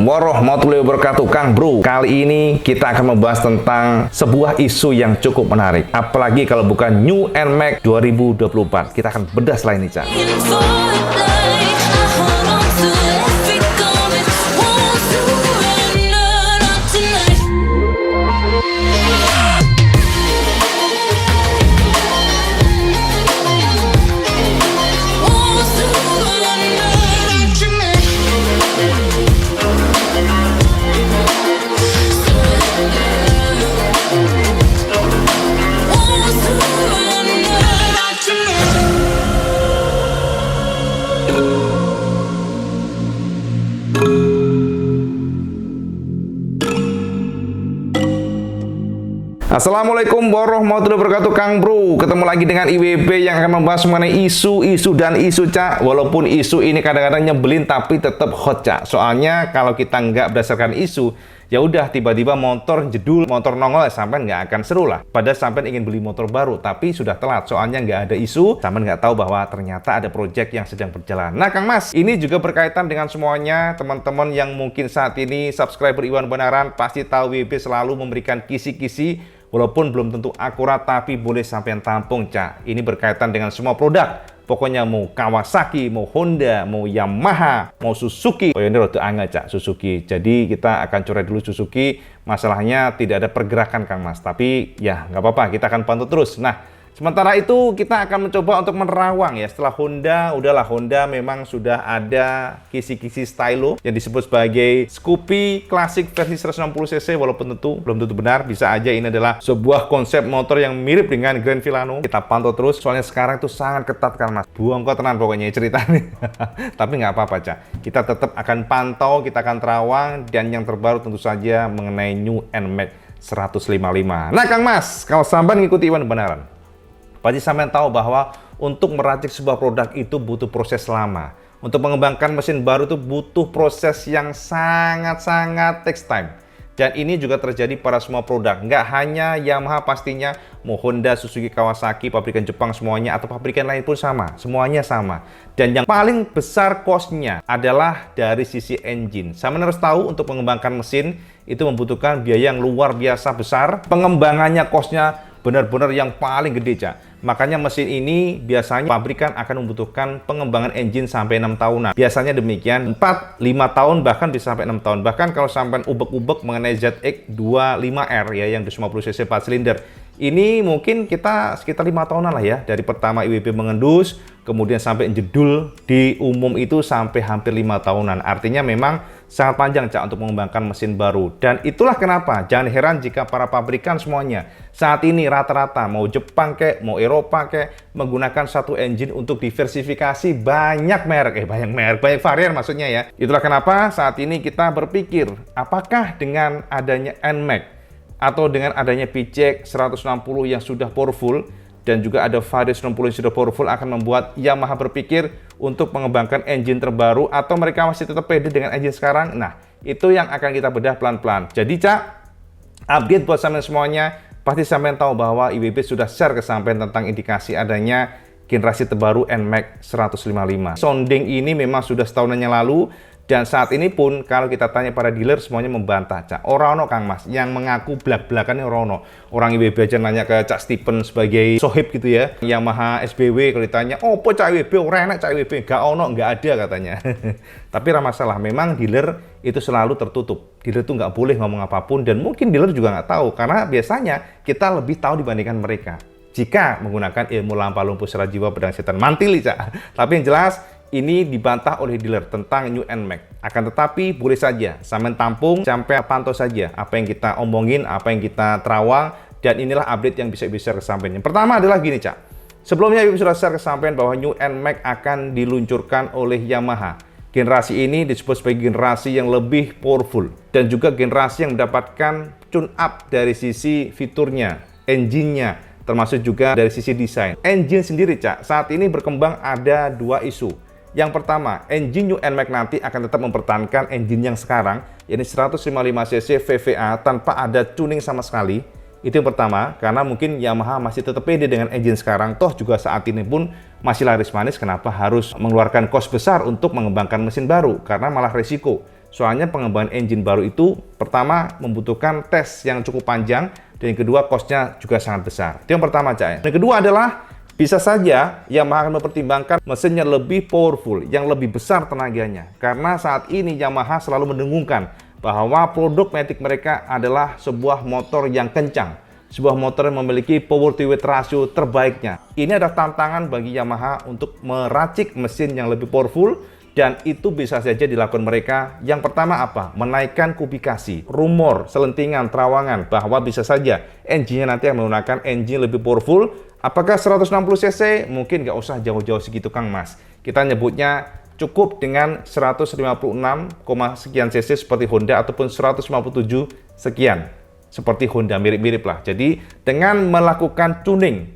warahmatullahi wabarakatuh, Kang Bro. Kali ini kita akan membahas tentang sebuah isu yang cukup menarik. Apalagi kalau bukan New NMAX 2024. Kita akan bedah setelah ini, Cak. Assalamualaikum warahmatullahi wabarakatuh, Kang Bro. Ketemu lagi dengan IWB yang akan membahas mengenai isu-isu dan isu, Cak. Walaupun isu ini kadang-kadang nyebelin tapi tetap hot, Cak. Soalnya kalau kita nggak berdasarkan isu, ya udah tiba-tiba motor jedul, motor nongol, sampai nggak akan seru lah. Padahal sampai ingin beli motor baru, tapi sudah telat. Soalnya nggak ada isu, sampai nggak tahu bahwa ternyata ada project yang sedang berjalan. Nah, Kang Mas, ini juga berkaitan dengan semuanya. Teman-teman yang mungkin saat ini subscriber Iwan Benaran pasti tahu IWB selalu memberikan kisi-kisi. Walaupun belum tentu akurat, tapi boleh sampai tampung, Cak. Ini berkaitan dengan semua produk. Pokoknya mau Kawasaki, mau Honda, mau Yamaha, mau Suzuki. Oh, ini rada angel, Cak, Suzuki. Jadi kita akan coret dulu Suzuki. Masalahnya tidak ada pergerakan, Kang Mas. Tapi ya nggak apa-apa, kita akan pantau terus. Nah, sementara itu kita akan mencoba untuk menerawang ya. Setelah Honda, udahlah Honda memang sudah ada kisi-kisi stylo yang disebut sebagai Scoopy Classic versi 160cc, walaupun belum tentu benar. Bisa aja ini adalah sebuah konsep motor yang mirip dengan Grand Vilano. Kita pantau terus, soalnya sekarang itu sangat ketat, kan Mas. Buang kok tenan pokoknya ceritanya. Tapi nggak apa-apa, Cak. Kita tetap akan pantau, kita akan terawang, dan yang terbaru tentu saja mengenai New NMAX 155. Nah, Kang Mas, kalau sampai ngikuti Iwan Benaran, pasti sampean tahu bahwa untuk meracik sebuah produk itu butuh proses lama. Untuk mengembangkan mesin baru itu butuh proses yang sangat-sangat takes time. Dan ini juga terjadi pada semua produk. Nggak hanya Yamaha pastinya, mau Honda, Suzuki, Kawasaki, pabrikan Jepang semuanya, atau pabrikan lain pun sama. Semuanya sama. Dan yang paling besar cost-nya adalah dari sisi engine. Sampean harus tahu untuk mengembangkan mesin itu membutuhkan biaya yang luar biasa besar. Pengembangannya cost-nya benar-benar yang paling gede, Cak. Makanya mesin ini biasanya pabrikan akan membutuhkan pengembangan engine sampai 6 tahunan. Biasanya demikian, 4-5 tahun, bahkan bisa sampai 6 tahun. Bahkan kalau sampai ubek-ubek mengenai ZX25R ya, yang 250cc 4 silinder. Ini mungkin kita sekitar 5 tahunan lah ya, dari pertama IWB mengendus, kemudian sampai jedul di umum itu sampai hampir 5 tahunan. Artinya memang sangat panjang, Cak, untuk mengembangkan mesin baru. Dan itulah kenapa jangan heran jika para pabrikan semuanya saat ini rata-rata mau Jepang kek, mau Eropa kek, menggunakan satu engine untuk diversifikasi banyak merek, banyak varian maksudnya ya. Itulah kenapa saat ini kita berpikir, apakah dengan adanya NMAX atau dengan adanya PCX 160 yang sudah powerful dan juga ada Vario 90 yang sudah powerful akan membuat Yamaha berpikir untuk mengembangkan engine terbaru, atau mereka masih tetap pede dengan engine sekarang. Nah, itu yang akan kita bedah pelan-pelan. Jadi, Cak, update buat sampean semuanya. Pasti sampean tahu bahwa IWB sudah share ke sampean tentang indikasi adanya generasi terbaru NMAX 155. Sounding ini memang sudah setahunan yang lalu. Dan saat ini pun kalau kita tanya para dealer semuanya membantah, Cak. Orang Kang Mas yang mengaku belak-belakannya orang IWB aja nanya ke Cak Stephen sebagai sohib gitu ya. Yamaha SBW kalau ditanya, "Oh, po Cak IWB ora enak Cak IWB." Nggak ada katanya. Tapi ramah masalah, memang dealer itu selalu tertutup. Dealer itu nggak boleh ngomong apapun, dan mungkin dealer juga nggak tahu karena biasanya kita lebih tahu dibandingkan mereka. Jika menggunakan ilmu lampah lumpuh secara jiwa pedang setan mantili, Cak. Tapi yang jelas ini dibantah oleh dealer tentang New NMAX. Akan tetapi boleh saja sampean tampung, sampai pantau saja apa yang kita omongin, apa yang kita terawang, dan inilah update yang bisa kesampaian. Yang pertama adalah gini, Cak. Sebelumnya IWB sudah share kesampaian bahwa New NMAX akan diluncurkan oleh Yamaha. Generasi ini disebut sebagai generasi yang lebih powerful dan juga generasi yang mendapatkan tune up dari sisi fiturnya, engine-nya, termasuk juga dari sisi desain. Engine sendiri, Cak, saat ini berkembang ada dua isu. Yang pertama, engine New NMAX nanti akan tetap mempertahankan engine yang sekarang, yaitu 155cc VVA tanpa ada tuning sama sekali. Itu yang pertama, karena mungkin Yamaha masih tetap pede dengan engine sekarang, toh juga saat ini pun masih laris manis, kenapa harus mengeluarkan cost besar untuk mengembangkan mesin baru, karena malah resiko. Soalnya pengembangan engine baru itu pertama membutuhkan tes yang cukup panjang, dan yang kedua cost-nya juga sangat besar. Itu yang pertama, Cak. Yang kedua adalah bisa saja Yamaha akan mempertimbangkan mesin yang lebih powerful, yang lebih besar tenaganya. Karena saat ini Yamaha selalu mendengungkan bahwa produk Matic mereka adalah sebuah motor yang kencang, sebuah motor yang memiliki power to weight ratio terbaiknya. Ini adalah tantangan bagi Yamaha untuk meracik mesin yang lebih powerful, dan itu bisa saja dilakukan mereka. Yang pertama apa? Menaikkan kubikasi. Rumor, selentingan, terawangan bahwa bisa saja engine-nya nanti yang menggunakan engine lebih powerful. Apakah 160 cc? Mungkin nggak usah jauh-jauh segitu, Kang Mas. Kita nyebutnya cukup dengan 156, sekian cc seperti Honda, ataupun 157 sekian seperti Honda, mirip-mirip lah. Jadi dengan melakukan tuning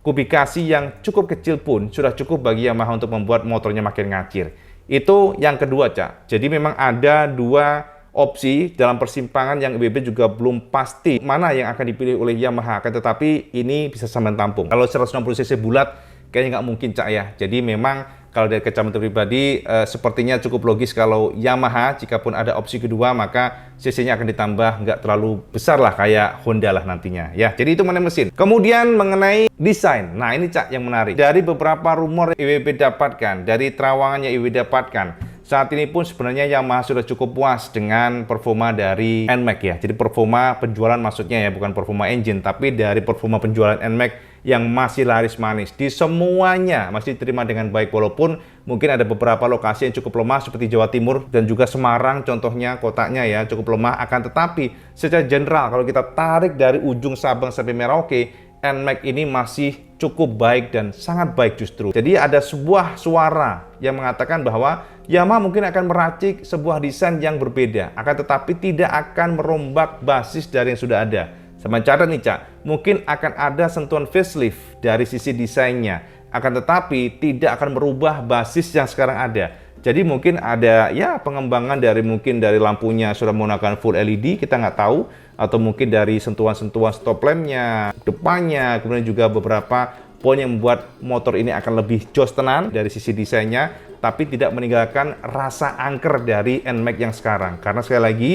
kubikasi yang cukup kecil pun sudah cukup bagi Yamaha untuk membuat motornya makin ngacir. Itu yang kedua, Cak. Jadi memang ada dua opsi dalam persimpangan yang IWB juga belum pasti mana yang akan dipilih oleh Yamaha. Tetapi ini bisa sampai tampung. Kalau 160 cc bulat kayaknya nggak mungkin, Cak, ya. Jadi memang kalau dari kacamata pribadi sepertinya cukup logis kalau Yamaha, jikapun ada opsi kedua, maka cc-nya akan ditambah nggak terlalu besar lah kayak Honda lah nantinya. Ya, jadi itu mengenai mesin. Kemudian mengenai desain. Nah ini, Cak, yang menarik. Dari beberapa rumor IWB dapatkan, dari terawangan yang IWB dapatkan, saat ini pun sebenarnya Yamaha sudah cukup puas dengan performa dari NMAX ya. Jadi performa penjualan maksudnya ya, bukan performa engine, tapi dari performa penjualan NMAX yang masih laris manis. Di semuanya masih diterima dengan baik, walaupun mungkin ada beberapa lokasi yang cukup lemah seperti Jawa Timur dan juga Semarang contohnya, kotanya ya cukup lemah. Akan tetapi secara general kalau kita tarik dari ujung Sabang sampai Merauke, NMAX ini masih cukup baik dan sangat baik justru. Jadi ada sebuah suara yang mengatakan bahwa Yamaha mungkin akan meracik sebuah desain yang berbeda, akan tetapi tidak akan merombak basis dari yang sudah ada. Sama cara nih, Cak, mungkin akan ada sentuhan facelift dari sisi desainnya, akan tetapi tidak akan merubah basis yang sekarang ada. Jadi mungkin ada ya pengembangan dari mungkin dari lampunya sudah menggunakan full LED, kita nggak tahu, atau mungkin dari sentuhan-sentuhan stop lampnya, depannya, kemudian juga beberapa poin yang membuat motor ini akan lebih jos tenan dari sisi desainnya, tapi tidak meninggalkan rasa angker dari NMAX yang sekarang. Karena sekali lagi,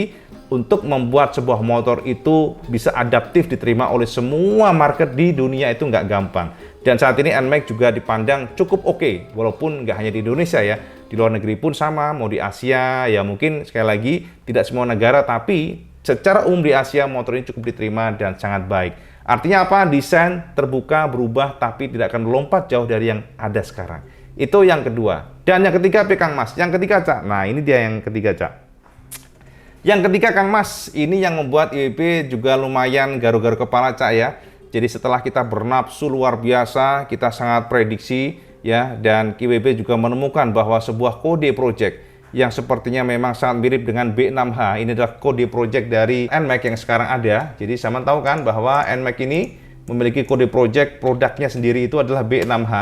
untuk membuat sebuah motor itu bisa adaptif diterima oleh semua market di dunia itu nggak gampang. Dan saat ini NMAX juga dipandang cukup oke, walaupun nggak hanya di Indonesia ya, di luar negeri pun sama, mau di Asia ya mungkin sekali lagi tidak semua negara, tapi secara umum di Asia motor ini cukup diterima dan sangat baik. Artinya apa? Desain terbuka, berubah, tapi tidak akan melompat jauh dari yang ada sekarang. Itu yang kedua. Dan yang ketiga, Kang Mas. Yang ketiga, Cak. Nah, ini dia yang ketiga, Cak. Yang ketiga, Kang Mas, ini yang membuat IWB juga lumayan garu-garu kepala, Cak, ya. Jadi setelah kita bernafsu luar biasa, kita sangat prediksi ya, dan IWB juga menemukan bahwa sebuah kode project yang sepertinya memang sangat mirip dengan B6H. Ini adalah kode project dari NMAX yang sekarang ada. Jadi sama tahu kan bahwa NMAX ini memiliki kode project produknya sendiri, itu adalah B6H.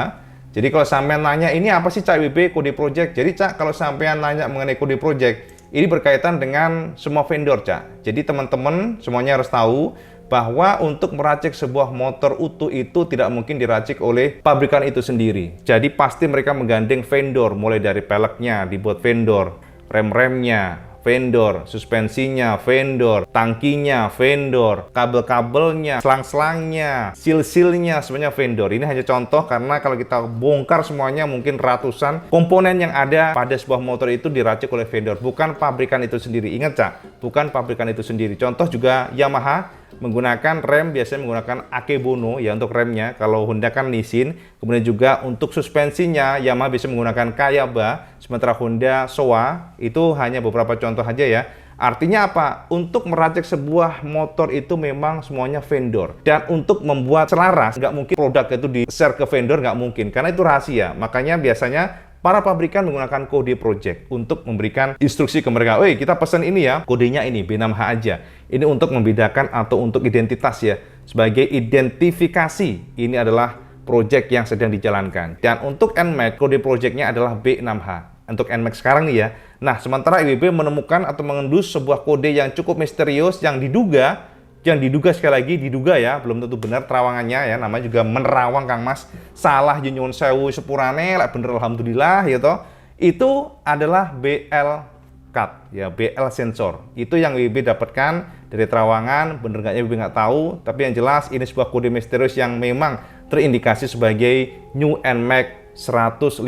Jadi kalau sampean nanya ini apa sih, Cak, IWB kode project? Jadi, Cak, kalau sampean nanya mengenai kode project, ini berkaitan dengan semua vendor, Cak. Jadi teman-teman semuanya harus tahu bahwa untuk meracik sebuah motor utuh itu tidak mungkin diracik oleh pabrikan itu sendiri. Jadi pasti mereka menggandeng vendor, mulai dari peleknya dibuat vendor, rem-remnya vendor, suspensinya vendor, tangkinya vendor, kabel-kabelnya, selang-selangnya, seal-sealnya semuanya vendor. Ini hanya contoh, karena kalau kita bongkar semuanya mungkin ratusan komponen yang ada pada sebuah motor itu diracik oleh vendor, bukan pabrikan itu sendiri. Ingat, Cak, bukan pabrikan itu sendiri. Contoh juga Yamaha menggunakan rem biasanya menggunakan Akebono ya untuk remnya. Kalau Honda kan Nissin. Kemudian juga untuk suspensinya Yamaha bisa menggunakan Kayaba, sementara Honda Showa. Itu hanya beberapa contoh aja ya. Artinya apa? Untuk meracik sebuah motor itu memang semuanya vendor. Dan untuk membuat selaras, nggak mungkin produk itu di-share ke vendor, nggak mungkin. Karena itu rahasia. Makanya biasanya para pabrikan menggunakan kode project untuk memberikan instruksi ke mereka. Woi, kita pesan ini ya, kodenya ini, B6H aja. Ini untuk membedakan atau untuk identitas ya. Sebagai identifikasi, ini adalah project yang sedang dijalankan. Dan untuk NMAX, kode projectnya adalah B6H. Untuk NMAX sekarang nih ya. Nah, sementara IWB menemukan atau mengendus sebuah kode yang cukup misterius yang diduga sekali lagi diduga ya, belum tentu benar terawangannya ya, namanya juga menerawang, Kang Mas. Salah nyuwun sewu sepurane, lah bener alhamdulillah gitu. Itu adalah BL cut, ya BL sensor. Itu yang WIB dapatkan dari terawangan, bener nggaknya WIB nggak tahu, tapi yang jelas ini sebuah kode misterius yang memang terindikasi sebagai New NMAX 155.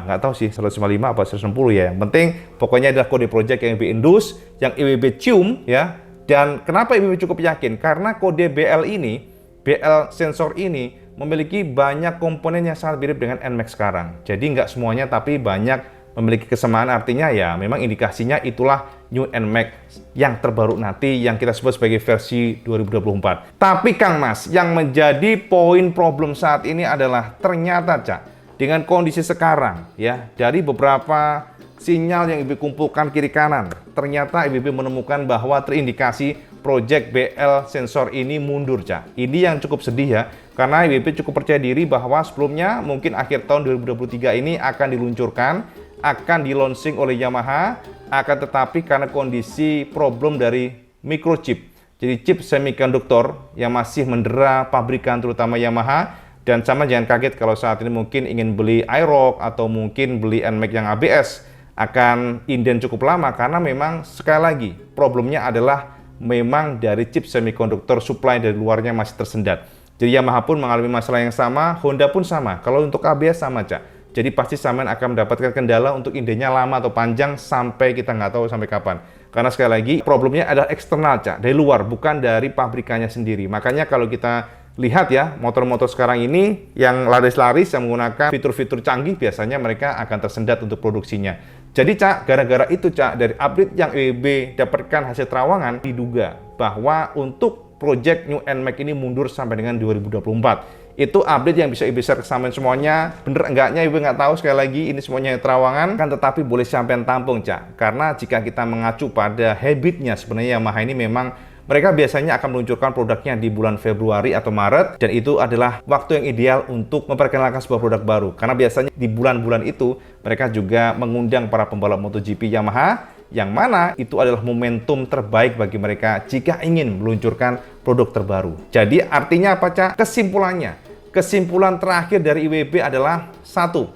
Nggak tahu sih 155 apa 160 ya. Yang penting pokoknya adalah kode project yang WIB endus, yang WIB cium ya. Dan kenapa WIB cukup yakin? Karena kode BL ini, BL sensor ini memiliki banyak komponen yang sangat mirip dengan NMAX sekarang. Jadi nggak semuanya, tapi banyak memiliki kesamaan. Artinya ya memang indikasinya itulah New NMAX yang terbaru nanti, yang kita sebut sebagai versi 2024. Tapi Kang Mas, yang menjadi poin problem saat ini adalah ternyata Cak, dengan kondisi sekarang ya, dari beberapa sinyal yang IBB kumpulkan kiri kanan, ternyata IBB menemukan bahwa terindikasi project BL sensor ini mundur, Cak. Ini yang cukup sedih ya, karena IBB cukup percaya diri bahwa sebelumnya mungkin akhir tahun 2023 ini akan diluncurkan, akan di-launching oleh Yamaha, akan tetapi karena kondisi problem dari microchip, jadi chip semikonduktor yang masih mendera pabrikan terutama Yamaha. Dan sama jangan kaget kalau saat ini mungkin ingin beli iRock atau mungkin beli NMAX yang ABS akan inden cukup lama, karena memang sekali lagi problemnya adalah memang dari chip semikonduktor supply dari luarnya masih tersendat. Jadi Yamaha pun mengalami masalah yang sama, Honda pun sama. Kalau untuk ABS sama, Cak. Jadi pasti sampean akan mendapatkan kendala untuk indennya lama atau panjang sampai kita nggak tahu sampai kapan. Karena sekali lagi problemnya adalah eksternal, Cak, dari luar, bukan dari pabrikannya sendiri. Makanya kalau kita lihat ya, motor-motor sekarang ini yang laris-laris yang menggunakan fitur-fitur canggih, biasanya mereka akan tersendat untuk produksinya. Jadi Cak, gara-gara itu Cak, dari update yang WIB dapatkan hasil terawangan, diduga bahwa untuk project New NMAX ini mundur sampai dengan 2024. Itu update yang bisa IBB share ke sampean semuanya. Bener enggaknya IBB nggak tahu, sekali lagi ini semuanya terawangan, kan tetapi boleh sampean tampung Cak. Karena jika kita mengacu pada habitnya sebenarnya Yamaha ini memang mereka biasanya akan meluncurkan produknya di bulan Februari atau Maret, dan itu adalah waktu yang ideal untuk memperkenalkan sebuah produk baru. Karena biasanya di bulan-bulan itu mereka juga mengundang para pembalap MotoGP Yamaha, yang mana itu adalah momentum terbaik bagi mereka jika ingin meluncurkan produk terbaru. Jadi artinya apa Cak? Kesimpulan terakhir dari IWB adalah satu,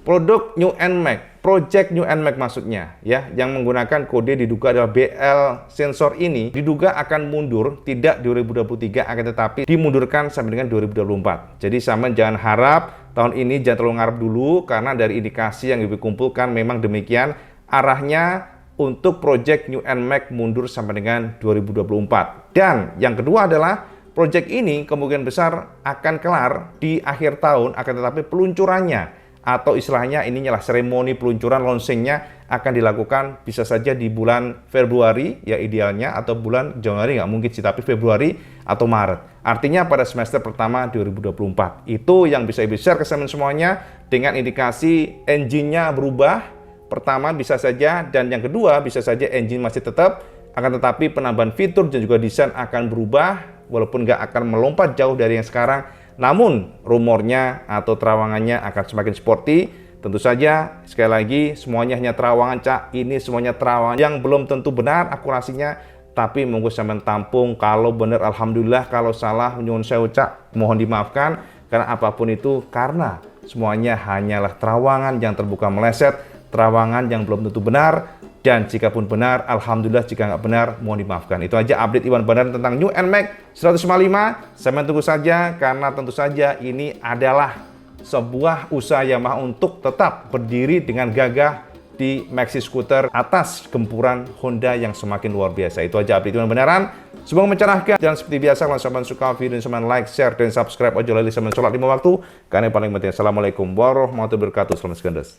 produk New NMAX, Project New NMAX maksudnya ya, yang menggunakan kode diduga adalah BL sensor ini diduga akan mundur tidak 2023, akan tetapi dimundurkan sampai dengan 2024. Jadi sampean jangan harap tahun ini, jangan terlalu ngarep dulu, karena dari indikasi yang dikumpulkan memang demikian arahnya untuk Project New NMAX mundur sampai dengan 2024. Dan yang kedua adalah project ini kemungkinan besar akan kelar di akhir tahun, akan tetapi peluncurannya atau istilahnya ininya lah seremoni peluncuran launchingnya akan dilakukan bisa saja di bulan Februari ya idealnya, atau bulan Januari nggak mungkin sih, tapi Februari atau Maret. Artinya pada semester pertama 2024. Itu yang bisa Ibu share ke semuanya, dengan indikasi engine-nya berubah. Pertama bisa saja, dan yang kedua bisa saja engine masih tetap, akan tetapi penambahan fitur dan juga desain akan berubah, walaupun nggak akan melompat jauh dari yang sekarang. Namun rumornya atau terawangannya akan semakin sporty. Tentu saja sekali lagi semuanya hanya terawangan Cak. Ini semuanya terawangan yang belum tentu benar akurasinya, tapi monggo sampean tampung. Kalau benar alhamdulillah, kalau salah nyuwun sewu Cak, mohon dimaafkan. Karena apapun itu, karena semuanya hanyalah terawangan yang terbuka meleset, terawangan yang belum tentu benar. Dan jika pun benar, alhamdulillah. Jika nggak benar, mohon dimaafkan. Itu aja update Iwan Bandar tentang New NMAX 155. Saya tunggu saja, karena tentu saja ini adalah sebuah usaha Yamaha untuk tetap berdiri dengan gagah di maxi scooter atas gempuran Honda yang semakin luar biasa. Itu aja update Iwan Benaran. Semoga mencerahkan. Dan seperti biasa, kalau sampean suka video ini, sampean like, share, dan subscribe. Ojo lali sampean sholat 5 waktu. Karena yang paling penting. Assalamualaikum warahmatullahi wabarakatuh. Selamat segendes.